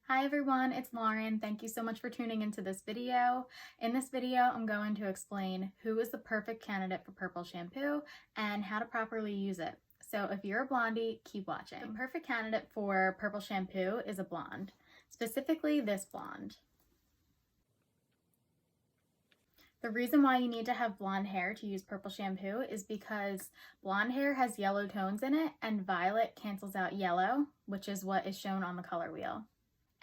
Hi everyone, it's Lauren. Thank you so much for tuning into this video. In this video, I'm going to explain who is the perfect candidate for purple shampoo and how to properly use it. So if you're a blondie, keep watching. The perfect candidate for purple shampoo is a blonde, specifically this blonde. The reason why you need to have blonde hair to use purple shampoo is because blonde hair has yellow tones in it and violet cancels out yellow, which is what is shown on the color wheel.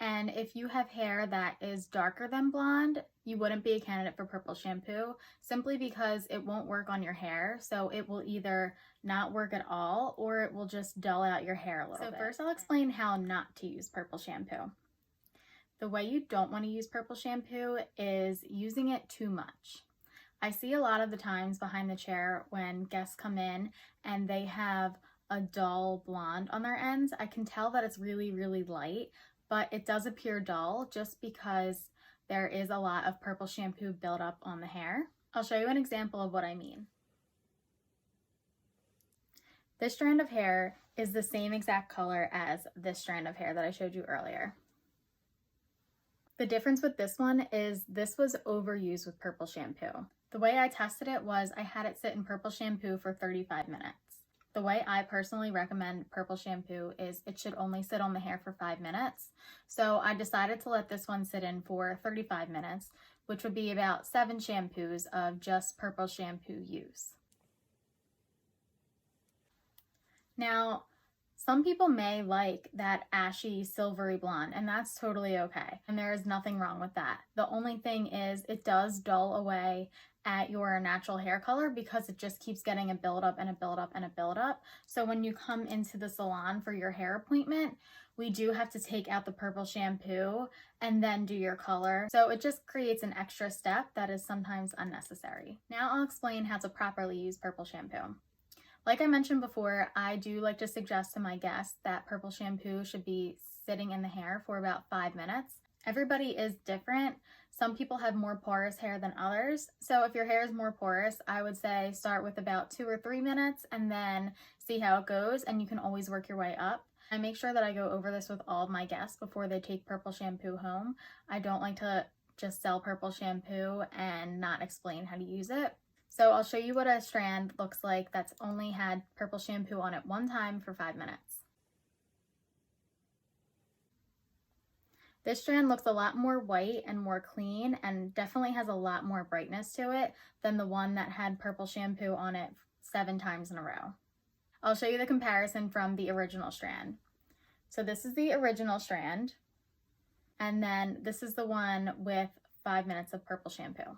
And if you have hair that is darker than blonde, you wouldn't be a candidate for purple shampoo simply because it won't work on your hair. So it will either not work at all or it will just dull out your hair a little bit. So first I'll explain how not to use purple shampoo. The way you don't want to use purple shampoo is using it too much. I see a lot of the times behind the chair when guests come in and they have a dull blonde on their ends. I can tell that it's really, really light, but it does appear dull just because there is a lot of purple shampoo buildup on the hair. I'll show you an example of what I mean. This strand of hair is the same exact color as this strand of hair that I showed you earlier. The difference with this one is this was overused with purple shampoo. The way I tested it was I had it sit in purple shampoo for 35 minutes. The way I personally recommend purple shampoo is it should only sit on the hair for 5 minutes. So I decided to let this one sit in for 35 minutes, which would be about 7 shampoos of just purple shampoo use. Now, some people may like that ashy silvery blonde, and that's totally okay. And there is nothing wrong with that. The only thing is it does dull away at your natural hair color because it just keeps getting a buildup and a buildup and a buildup. So when you come into the salon for your hair appointment, we do have to take out the purple shampoo and then do your color. So it just creates an extra step that is sometimes unnecessary. Now I'll explain how to properly use purple shampoo. Like I mentioned before, I do like to suggest to my guests that purple shampoo should be sitting in the hair for about 5 minutes. Everybody is different. Some people have more porous hair than others. So if your hair is more porous, I would say start with about 2 or 3 minutes and then see how it goes, and you can always work your way up. I make sure that I go over this with all of my guests before they take purple shampoo home. I don't like to just sell purple shampoo and not explain how to use it. So I'll show you what a strand looks like that's only had purple shampoo on it one time for 5 minutes. This strand looks a lot more white and more clean and definitely has a lot more brightness to it than the one that had purple shampoo on it 7 times in a row. I'll show you the comparison from the original strand. So this is the original strand, and then this is the one with 5 minutes of purple shampoo.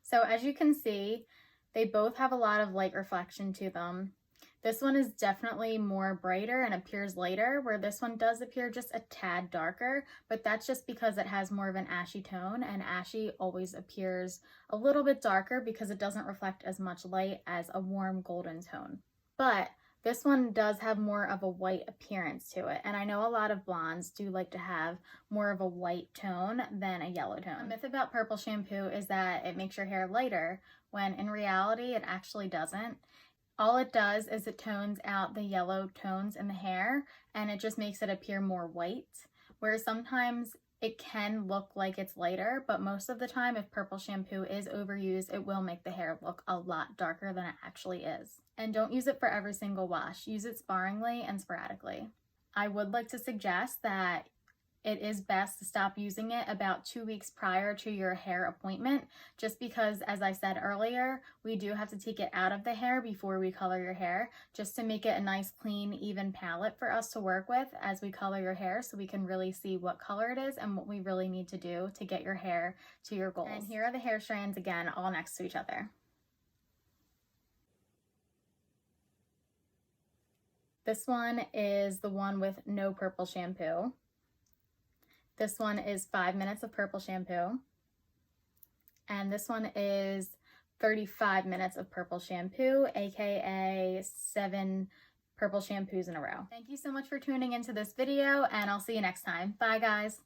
So as you can see, they both have a lot of light reflection to them. This one is definitely more brighter and appears lighter, where this one does appear just a tad darker, but that's just because it has more of an ashy tone, and ashy always appears a little bit darker because it doesn't reflect as much light as a warm golden tone. But this one does have more of a white appearance to it, and I know a lot of blondes do like to have more of a white tone than a yellow tone. The myth about purple shampoo is that it makes your hair lighter, when in reality it actually doesn't. All it does is it tones out the yellow tones in the hair, and it just makes it appear more white, whereas sometimes it can look like it's lighter, but most of the time if purple shampoo is overused, it will make the hair look a lot darker than it actually is. And don't use it for every single wash. Use it sparingly and sporadically. I would like to suggest that it is best to stop using it about 2 weeks prior to your hair appointment, just because, as I said earlier, we do have to take it out of the hair before we color your hair, just to make it a nice, clean, even palette for us to work with as we color your hair, so we can really see what color it is and what we really need to do to get your hair to your goals. And here are the hair strands again, all next to each other. This one is the one with no purple shampoo. This one is 5 minutes of purple shampoo. And this one is 35 minutes of purple shampoo, aka 7 purple shampoos in a row. Thank you so much for tuning into this video, and I'll see you next time. Bye, guys.